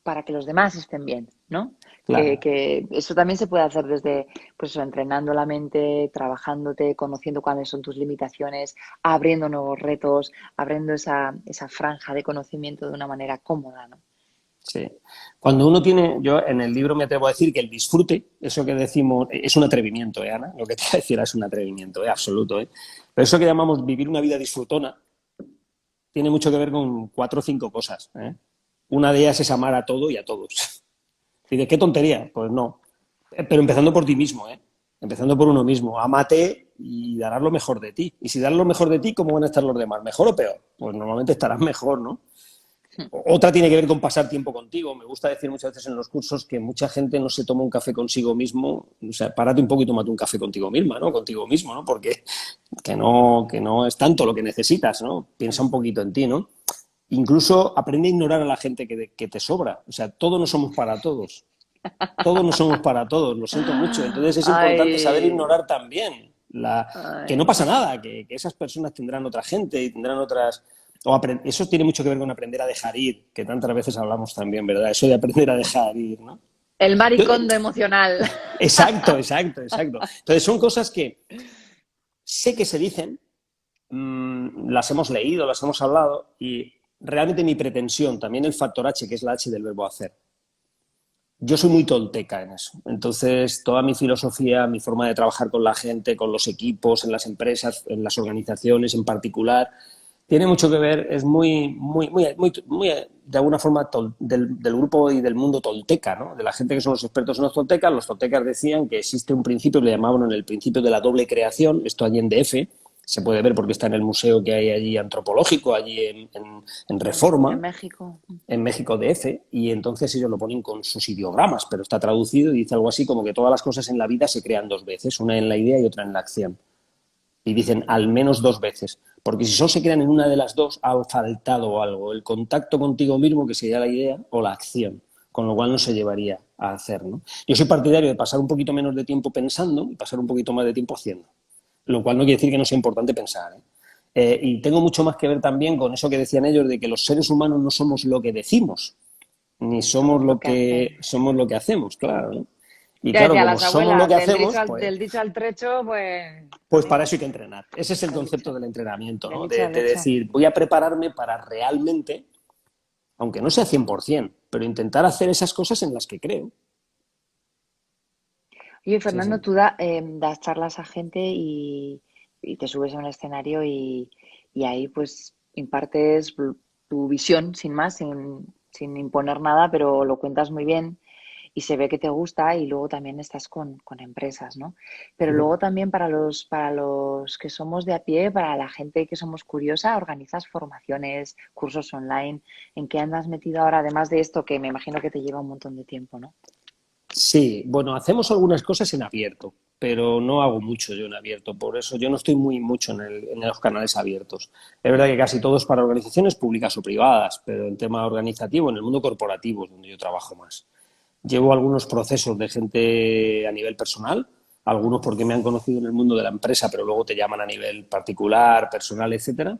para que los demás estén bien, ¿no? Claro. Que eso también se puede hacer desde, pues eso, entrenando la mente, trabajándote, conociendo cuáles son tus limitaciones, abriendo nuevos retos, abriendo esa franja de conocimiento de una manera cómoda, ¿no? Sí. Cuando uno tiene, yo en el libro me atrevo a decir que el disfrute, eso que decimos, es un atrevimiento, Ana? Lo que te voy a decir es un atrevimiento, absoluto, ¿eh? Pero eso que llamamos vivir una vida disfrutona tiene mucho que ver con 4 o 5 cosas, ¿eh? Una de ellas es amar a todo y a todos. ¿Y de qué tontería? Pues no. Pero empezando por ti mismo, ¿eh? Empezando por uno mismo. Amate y darás lo mejor de ti. Y si das lo mejor de ti, ¿cómo van a estar los demás? ¿Mejor o peor? Pues normalmente estarás mejor, ¿no? Otra tiene que ver con pasar tiempo contigo. Me gusta decir muchas veces en los cursos que mucha gente no se toma un café consigo mismo. O sea, párate un poco y tómate un café contigo misma, ¿no? Contigo mismo, ¿no? Porque que no es tanto lo que necesitas, ¿no? Piensa un poquito en ti, ¿no? Incluso aprende a ignorar a la gente que te sobra. O sea, todos no somos para todos. Todos no somos para todos, lo siento mucho. Entonces es importante saber Ay, ignorar también que no ay. pasa nada, que esas personas tendrán otra gente y tendrán otras... Eso tiene mucho que ver con aprender a dejar ir, que tantas veces hablamos también, ¿verdad? Eso de aprender a dejar ir, ¿no? El Yo- maricondo emocional. exacto, exacto, exacto. Entonces son cosas que sé que se dicen, las hemos leído, las hemos hablado y realmente mi pretensión, también el factor H, que es la H del verbo hacer. Yo soy muy tolteca en eso. Entonces, toda mi filosofía, mi forma de trabajar con la gente, con los equipos, en las empresas, en las organizaciones en particular, tiene mucho que ver, es muy de alguna forma, del grupo y del mundo tolteca, ¿no? De la gente que son los expertos en los toltecas. Los toltecas decían que existe un principio, le llamaban el principio de la doble creación, esto allí en DF, se puede ver porque está en el museo que hay allí antropológico, allí en En Reforma, México. en México DF, y entonces ellos lo ponen con sus ideogramas, pero está traducido y dice algo así como que todas las cosas en la vida se crean 2 veces, una en la idea y otra en la acción. Y dicen al menos 2 veces, porque si solo se crean en una de las dos, ha faltado algo, el contacto contigo mismo, que sería la idea, o la acción, con lo cual no se llevaría a hacer, ¿no? Yo soy partidario de pasar un poquito menos de tiempo pensando y pasar un poquito más de tiempo haciendo, lo cual no quiere decir que no sea importante pensar, ¿eh? Y tengo mucho más que ver también con eso que decían ellos de que los seres humanos no somos lo que decimos, ni Somos lo que hacemos. somos lo que hacemos, claro, ¿no? Y Ya claro, decía como las somos lo abuelas, que hacemos, del dicho al trecho, pues, pues para mira, eso hay que entrenar. Ese es el del concepto dicho, del entrenamiento, del ¿no? dicho al De hecho. decir, voy a prepararme para realmente, aunque no sea 100%, pero intentar hacer esas cosas en las que creo. Oye, Sí, Fernando, sí. tú das charlas a gente y te subes a un escenario y ahí pues impartes tu visión sin más, sin imponer nada, pero lo cuentas muy bien y se ve que te gusta y luego también estás con empresas, ¿no? Pero luego también para los que somos de a pie, para la gente que somos curiosa, organizas formaciones, cursos online. ¿En qué andas metido ahora, además de esto que me imagino que te lleva un montón de tiempo, ¿no? Sí, bueno, hacemos algunas cosas en abierto, pero no hago mucho yo en abierto, por eso yo no estoy muy mucho en los canales abiertos. Es verdad que casi todo es para organizaciones públicas o privadas, pero en tema organizativo, en el mundo corporativo es donde yo trabajo más. Llevo algunos procesos de gente a nivel personal, algunos porque me han conocido en el mundo de la empresa, pero luego te llaman a nivel particular, personal, etcétera.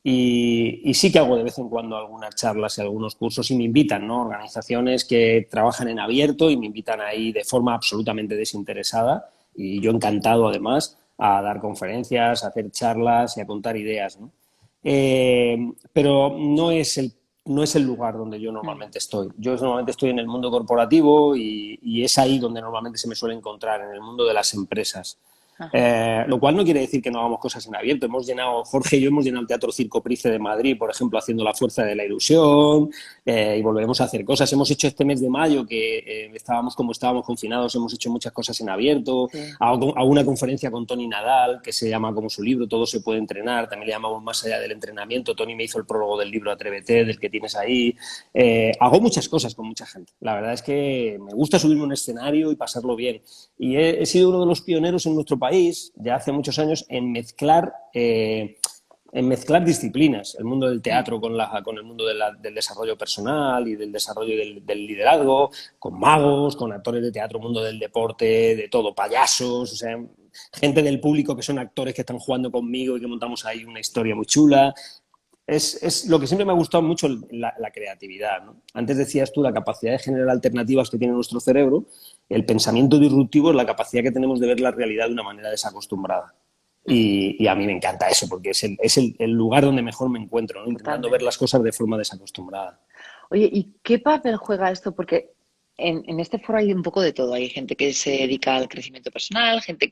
Y sí que hago de vez en cuando algunas charlas y algunos cursos y me invitan, ¿no? Organizaciones que trabajan en abierto y me invitan ahí de forma absolutamente desinteresada y yo encantado además a dar conferencias, a hacer charlas y a contar ideas, ¿no? Pero no es el lugar donde yo Mm. normalmente estoy. Yo normalmente estoy en el mundo corporativo y es ahí donde normalmente se me suele encontrar, en el mundo de las empresas. Ajá. Lo cual no quiere decir que no hagamos cosas en abierto. Jorge y yo hemos llenado el Teatro Circo Price de Madrid, por ejemplo, haciendo La Fuerza de la Ilusión, y volveremos a hacer cosas. Hemos hecho este mes de mayo, que como estábamos confinados, hemos hecho muchas cosas en abierto. Sí. Hago una conferencia con Tony Nadal, que se llama como su libro, Todo se puede entrenar. También le llamamos Más allá del entrenamiento. Tony me hizo el prólogo del libro Atrévete, del que tienes ahí. Hago muchas cosas con mucha gente. La verdad es que me gusta subirme a un escenario y pasarlo bien. Y he sido uno de los pioneros en nuestro país, ya hace muchos años, en mezclar en mezclar disciplinas, el mundo del teatro con el mundo del desarrollo personal y del desarrollo del liderazgo, con magos, con actores de teatro, mundo del deporte, de todo, payasos, o sea, gente del público que son actores que están jugando conmigo y que montamos ahí una historia muy chula. Es lo que siempre me ha gustado mucho, la creatividad, ¿no? Antes decías tú la capacidad de generar alternativas que tiene nuestro cerebro. El pensamiento disruptivo es la capacidad que tenemos de ver la realidad de una manera desacostumbrada. Y a mí me encanta eso, porque es el lugar donde mejor me encuentro, ¿no? Intentando ver las cosas de forma desacostumbrada. Oye, ¿y qué papel juega esto? Porque en este foro hay un poco de todo. Hay gente que se dedica al crecimiento personal, gente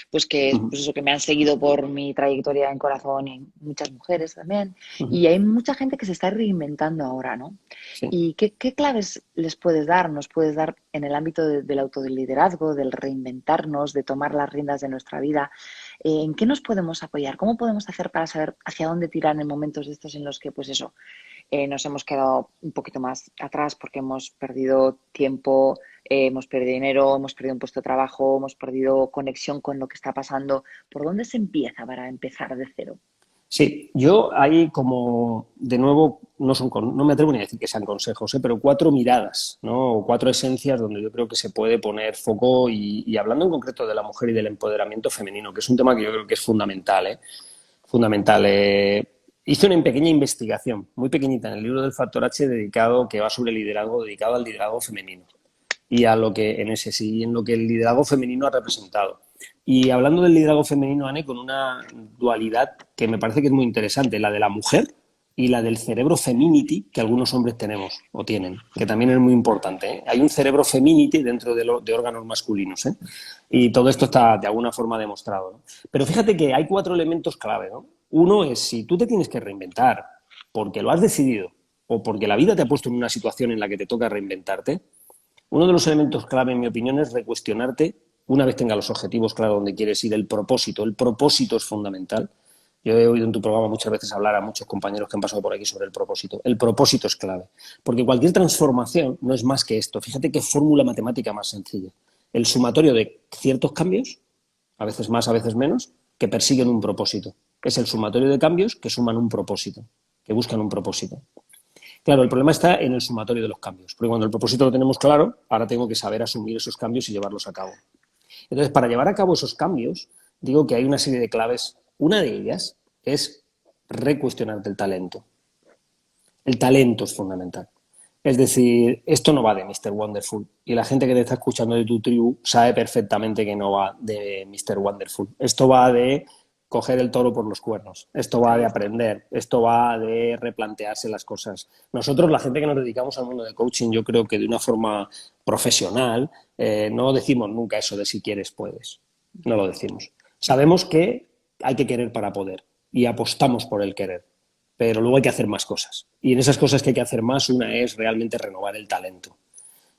pues eso, que me han seguido por mi trayectoria en Corazón y muchas mujeres también. Y hay mucha gente que se está reinventando ahora, ¿no? Sí. ¿Y qué claves les puedes dar? ¿Nos puedes dar en el ámbito del autoliderazgo, del reinventarnos, de tomar las riendas de nuestra vida? ¿En qué nos podemos apoyar? ¿Cómo podemos hacer para saber hacia dónde tirar en momentos de estos en los que, pues eso, nos hemos quedado un poquito más atrás porque hemos perdido tiempo, hemos perdido dinero, hemos perdido un puesto de trabajo, hemos perdido conexión con lo que está pasando? ¿Por dónde se empieza para empezar de cero? Sí, yo ahí como, de nuevo, no me atrevo ni a decir que sean consejos, pero 4 miradas, ¿no? O 4 esencias donde yo creo que se puede poner foco y hablando en concreto de la mujer y del empoderamiento femenino, que es un tema que yo creo que es fundamental, ¿eh? Fundamental. Hice una pequeña investigación, muy pequeñita, en el libro del Factor H que va sobre liderazgo, dedicado al liderazgo femenino y a lo que en lo que el liderazgo femenino ha representado. Y hablando del liderazgo femenino, Anne, con una dualidad que me parece que es muy interesante, la de la mujer y la del cerebro femininity que algunos hombres tenemos o tienen, que también es muy importante, ¿eh? Hay un cerebro femininity dentro de órganos masculinos, ¿eh? Y todo esto está de alguna forma demostrado, ¿no? Pero fíjate que hay 4 elementos clave, ¿no? Uno es, si tú te tienes que reinventar porque lo has decidido o porque la vida te ha puesto en una situación en la que te toca reinventarte, uno de los elementos clave, en mi opinión, es recuestionarte, una vez tengas los objetivos claros donde quieres ir, el propósito. El propósito es fundamental. Yo he oído en tu programa muchas veces hablar a muchos compañeros que han pasado por aquí sobre el propósito. El propósito es clave, porque cualquier transformación no es más que esto. Fíjate qué fórmula matemática más sencilla. El sumatorio de ciertos cambios, a veces más, a veces menos, que persiguen un propósito. Es el sumatorio de cambios que suman un propósito, que buscan un propósito. Claro, el problema está en el sumatorio de los cambios, porque cuando el propósito lo tenemos claro, ahora tengo que saber asumir esos cambios y llevarlos a cabo. Entonces, para llevar a cabo esos cambios, digo que hay una serie de claves. Una de ellas es recuestionarte el talento. El talento es fundamental. Es decir, esto no va de Mr. Wonderful. Y la gente que te está escuchando de tu tribu sabe perfectamente que no va de Mr. Wonderful. Esto va de coger el toro por los cuernos. Esto va de aprender. Esto va de replantearse las cosas. Nosotros, la gente que nos dedicamos al mundo del coaching, yo creo que de una forma profesional, no decimos nunca eso de si quieres, puedes. No lo decimos. Sabemos que hay que querer para poder y apostamos por el querer. Pero luego hay que hacer más cosas. Y en esas cosas que hay que hacer más, una es realmente renovar el talento.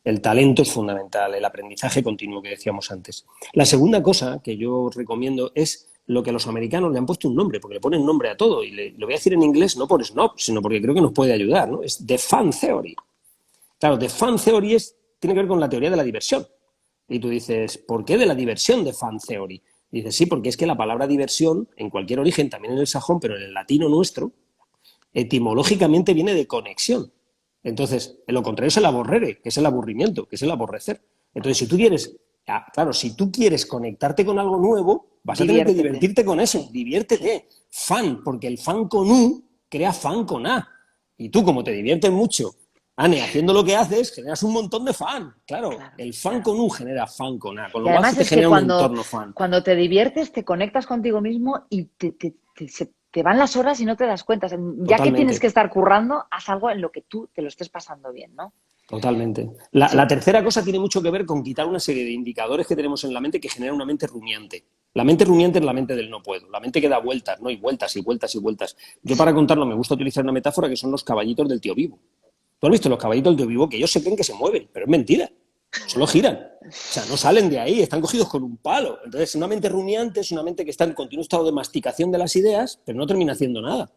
El talento es fundamental, el aprendizaje continuo que decíamos antes. La segunda cosa que yo recomiendo es lo que a los americanos le han puesto un nombre, porque le ponen nombre a todo. Y lo voy a decir en inglés no por snob, sino porque creo que nos puede ayudar, ¿no? Es The Fun Theory. Claro, The Fun Theory tiene que ver con la teoría de la diversión. Y tú dices, ¿por qué de la diversión The Fun Theory? Y dices, sí, porque es que la palabra diversión, en cualquier origen, también en el sajón, pero en el latino nuestro, etimológicamente viene de conexión. Entonces, lo contrario es el aborrere, que es el aburrimiento, que es el aborrecer. Entonces, si tú quieres conectarte con algo nuevo, vas a tener que divertirte con eso. Diviértete. Fan, porque el fan con U crea fan con A. Y tú, como te diviertes mucho, Anne, haciendo lo que haces, generas un montón de fan. Claro, el fan con U genera fan con A, con lo cual se te genera un entorno fan. Cuando te diviertes, te conectas contigo mismo y te van las horas y no te das cuenta. Ya Totalmente. Que tienes que estar currando, haz algo en lo que tú te lo estés pasando bien, ¿no? Totalmente. La tercera cosa tiene mucho que ver con quitar una serie de indicadores que tenemos en la mente que generan una mente rumiante. La mente rumiante es la mente del no puedo. La mente que da vueltas, ¿no? Y vueltas y vueltas y vueltas. Yo para contarlo me gusta utilizar una metáfora que son los caballitos del tío Vivo. ¿Tú has visto los caballitos del tío Vivo? Que ellos se creen que se mueven, pero es mentira. Solo giran. O sea, no salen de ahí, están cogidos con un palo. Entonces, una mente rumiante es una mente que está en continuo estado de masticación de las ideas, pero no termina haciendo nada.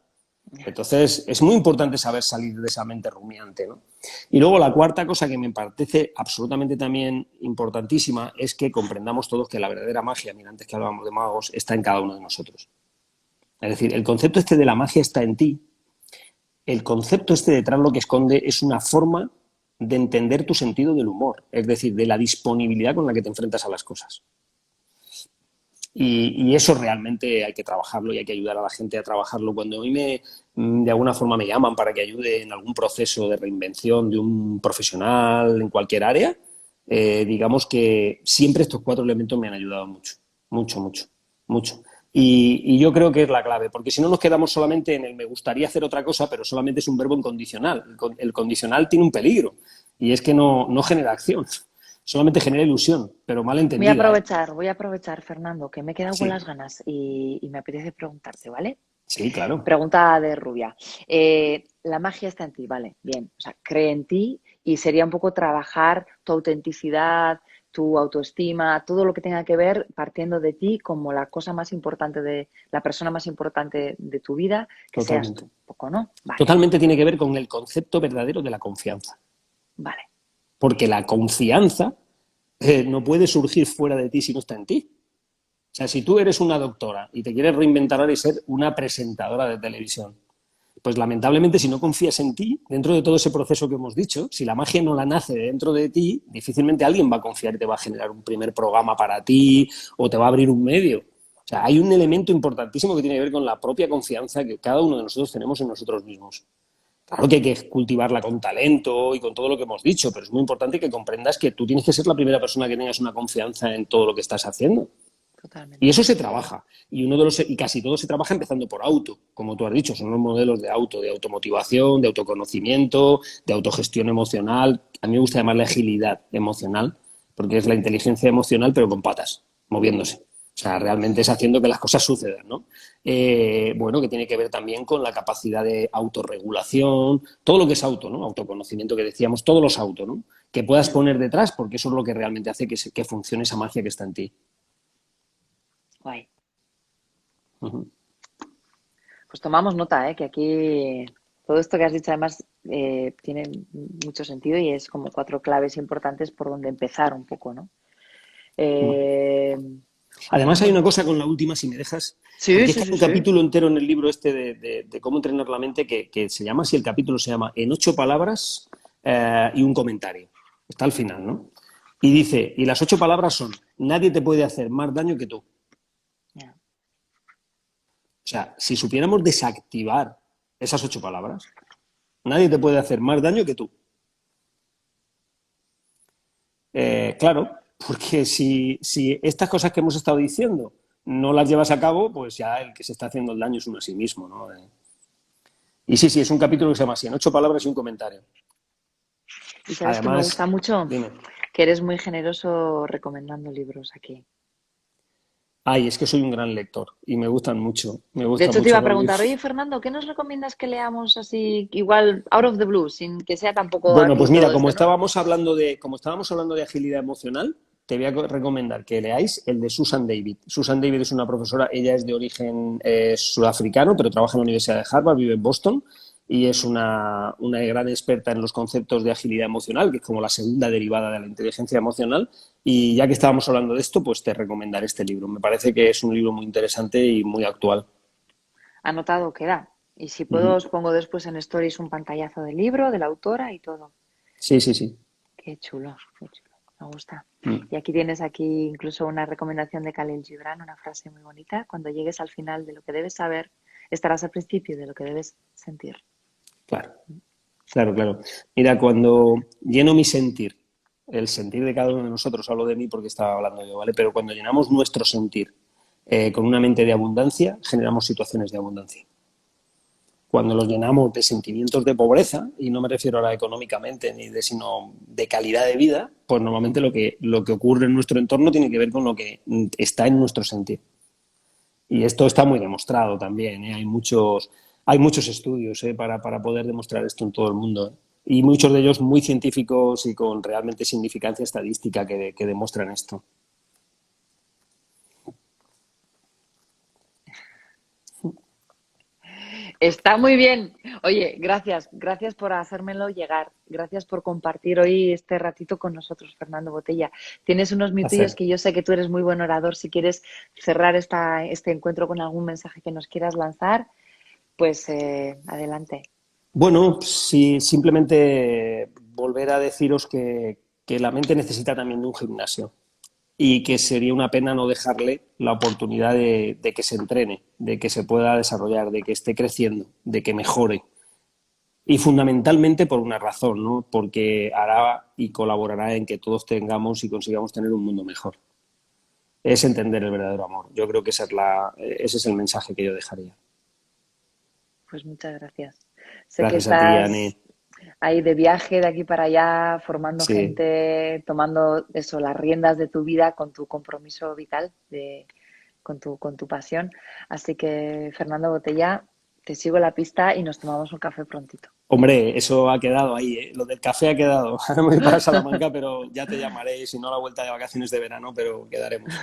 Entonces, es muy importante saber salir de esa mente rumiante, ¿no? Y luego la cuarta cosa que me parece absolutamente también importantísima es que comprendamos todos que la verdadera magia, mira, antes que hablábamos de magos, está en cada uno de nosotros. Es decir, el concepto este de la magia está en ti. El concepto este detrás lo que esconde es una forma de entender tu sentido del humor, es decir, de la disponibilidad con la que te enfrentas a las cosas. Y eso realmente hay que trabajarlo y hay que ayudar a la gente a trabajarlo. Cuando a mí de alguna forma me llaman para que ayude en algún proceso de reinvención de un profesional en cualquier área, digamos que siempre estos 4 elementos me han ayudado mucho, mucho, mucho, mucho. Y yo creo que es la clave, porque si no nos quedamos solamente en el me gustaría hacer otra cosa, pero solamente es un verbo incondicional. El condicional tiene un peligro y es que no genera acción, solamente genera ilusión, pero mal entendida, ¿eh? Voy a aprovechar, Fernando, que me he quedado con Sí, las ganas y me apetece preguntarte, ¿vale? sí, claro. Pregunta de Rubia. La magia está en ti, vale, bien. O sea, cree en ti y sería un poco trabajar tu autenticidad, tu autoestima, todo lo que tenga que ver partiendo de ti como la cosa más importante la persona más importante de tu vida, que seas tú, Totalmente. un poco, ¿no? Vale, Totalmente tiene que ver con el concepto verdadero de la confianza. vale. Porque la confianza no puede surgir fuera de ti si no está en ti. O sea, si tú eres una doctora y te quieres reinventar ahora y ser una presentadora de televisión, pues lamentablemente si no confías en ti, dentro de todo ese proceso que hemos dicho, si la magia no la nace dentro de ti, difícilmente alguien va a confiar y te va a generar un primer programa para ti o te va a abrir un medio. O sea, hay un elemento importantísimo que tiene que ver con la propia confianza que cada uno de nosotros tenemos en nosotros mismos. Claro que hay que cultivarla con talento y con todo lo que hemos dicho, pero es muy importante que comprendas que tú tienes que ser la primera persona que tengas una confianza en todo lo que estás haciendo. Y Totalmente. eso se trabaja. Y casi todo se trabaja empezando por auto, como tú has dicho, son los modelos de automotivación, de autoconocimiento, de autogestión emocional. A mí me gusta llamarle agilidad emocional, porque es la inteligencia emocional, pero con patas, moviéndose. O sea, realmente es haciendo que las cosas sucedan, ¿no? Bueno, que tiene que ver también con la capacidad de autorregulación, todo lo que es auto, ¿no? Autoconocimiento que decíamos, todos los autos, ¿no? Que puedas poner detrás, porque eso es lo que realmente hace que funcione esa magia que está en ti. Guay. Uh-huh. Pues tomamos nota, ¿eh? Que aquí todo esto que has dicho además tiene mucho sentido y es como 4 claves importantes por donde empezar un poco, ¿no? Eh, Además, hay una bueno, cosa con la última, si me dejas, sí, porque es sí, que hay sí, un sí. capítulo entero en el libro este de cómo entrenar la mente que se llama así, el capítulo se llama En 8 palabras y un comentario. Está al final, ¿no? Y dice, y las 8 palabras son, nadie te puede hacer más daño que tú. O Ya. sea, si supiéramos desactivar esas 8 palabras, nadie te puede hacer más daño que tú. Claro, porque si estas cosas que hemos estado diciendo no las llevas a cabo, pues ya el que se está haciendo el daño es uno a sí mismo, ¿no? Y sí, es un capítulo que se llama así, en 8 palabras y un comentario. Y sabes que me gusta Además, mucho dime, que eres muy generoso recomendando libros aquí. ay, es que soy un gran lector y me De gustan hecho, te iba mucho a los preguntar, oye, libros. Fernando, ¿qué nos recomiendas que leamos así, igual, out of the blue, sin que sea tampoco Bueno, aquí pues mira, todo esto, ¿no? como estábamos hablando de agilidad emocional, te voy a recomendar que leáis el de Susan David. Susan David es una profesora, ella es de origen sudafricano, pero trabaja en la Universidad de Harvard, vive en Boston y es una gran experta en los conceptos de agilidad emocional, que es como la segunda derivada de la inteligencia emocional. Y ya que estábamos hablando de esto, pues te recomendaré este libro. Me parece que es un libro muy interesante y muy actual. Anotado queda. Y si puedo, Ujú. os pongo después en Stories un pantallazo del libro, de la autora y todo. Sí, sí, sí. Qué chulo, qué chulo. Me gusta. Mm. Y aquí tienes aquí incluso una recomendación de Khalil Gibran, una frase muy bonita. Cuando llegues al final de lo que debes saber, estarás al principio de lo que debes sentir. Claro. Claro, claro. Mira, cuando lleno mi sentir, el sentir de cada uno de nosotros, hablo de mí porque estaba hablando yo, ¿vale? Pero cuando llenamos nuestro sentir con una mente de abundancia, generamos situaciones de abundancia. Cuando los llenamos de sentimientos de pobreza, y no me refiero ahora económicamente ni de, sino de calidad de vida, pues normalmente lo que ocurre en nuestro entorno tiene que ver con lo que está en nuestro sentir. Y esto está muy demostrado también, ¿eh? Hay muchos estudios, ¿eh? para poder demostrar esto en todo el mundo, ¿eh? Y muchos de ellos muy científicos y con realmente significancia estadística que demuestran esto. Está muy bien. Oye, gracias por hacérmelo llegar. Gracias por compartir hoy este ratito con nosotros, Fernando Botella. Tienes unos minutillos Placer. que yo sé que tú eres muy buen orador. Si quieres cerrar este encuentro con algún mensaje que nos quieras lanzar, pues adelante. Bueno, sí, simplemente volver a deciros que la mente necesita también de un gimnasio y que sería una pena no dejarle la oportunidad de que se entrene, de que se pueda desarrollar, de que esté creciendo, de que mejore. Y fundamentalmente por una razón, ¿no? Porque hará y colaborará en que todos tengamos y consigamos tener un mundo mejor. Es entender el verdadero amor. Yo creo que ese es el mensaje que yo dejaría. Pues muchas gracias. Sé que Gracias a ti, Anne. estás ahí de viaje de aquí para allá, formando Sí, gente, tomando eso, las riendas de tu vida con tu compromiso vital, con tu pasión. Así que, Fernando Botella, te sigo la pista y nos tomamos un café prontito. hombre, eso ha quedado ahí, ¿eh? Lo del café ha quedado. Ahora me voy para Salamanca, pero ya te llamaré, si no a la vuelta de vacaciones de verano, pero quedaremos.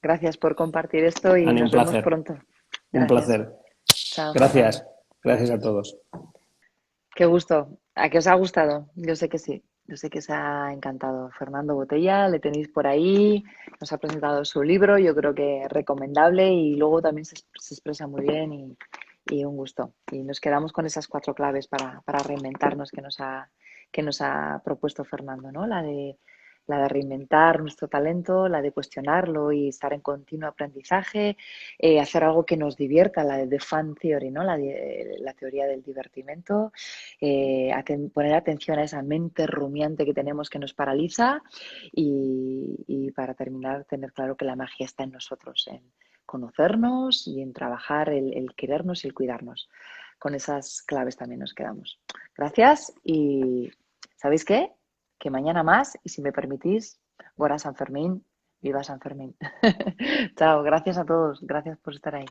Gracias por compartir esto y Ani, un nos vemos placer. pronto. Un Gracias. placer. Chao, Fernando. Gracias. Gracias a todos. Qué gusto. ¿A qué os ha gustado? Yo sé que sí. Yo sé que os ha encantado. Fernando Botella, le tenéis por ahí. Nos ha presentado su libro. Yo creo que recomendable y luego también se expresa muy bien y un gusto. Y nos quedamos con esas 4 claves para reinventarnos que nos ha propuesto Fernando, ¿no? La de reinventar nuestro talento, la de cuestionarlo y estar en continuo aprendizaje, hacer algo que nos divierta, la de The Fun Theory, ¿no? La teoría del divertimento, poner atención a esa mente rumiante que tenemos que nos paraliza y para terminar, tener claro que la magia está en nosotros, en conocernos y en trabajar el querernos y el cuidarnos. Con esas claves también nos quedamos. Gracias y ¿sabéis qué? Que mañana más y si me permitís, Gora San Fermín, viva San Fermín. Chao, gracias a todos, gracias por estar ahí.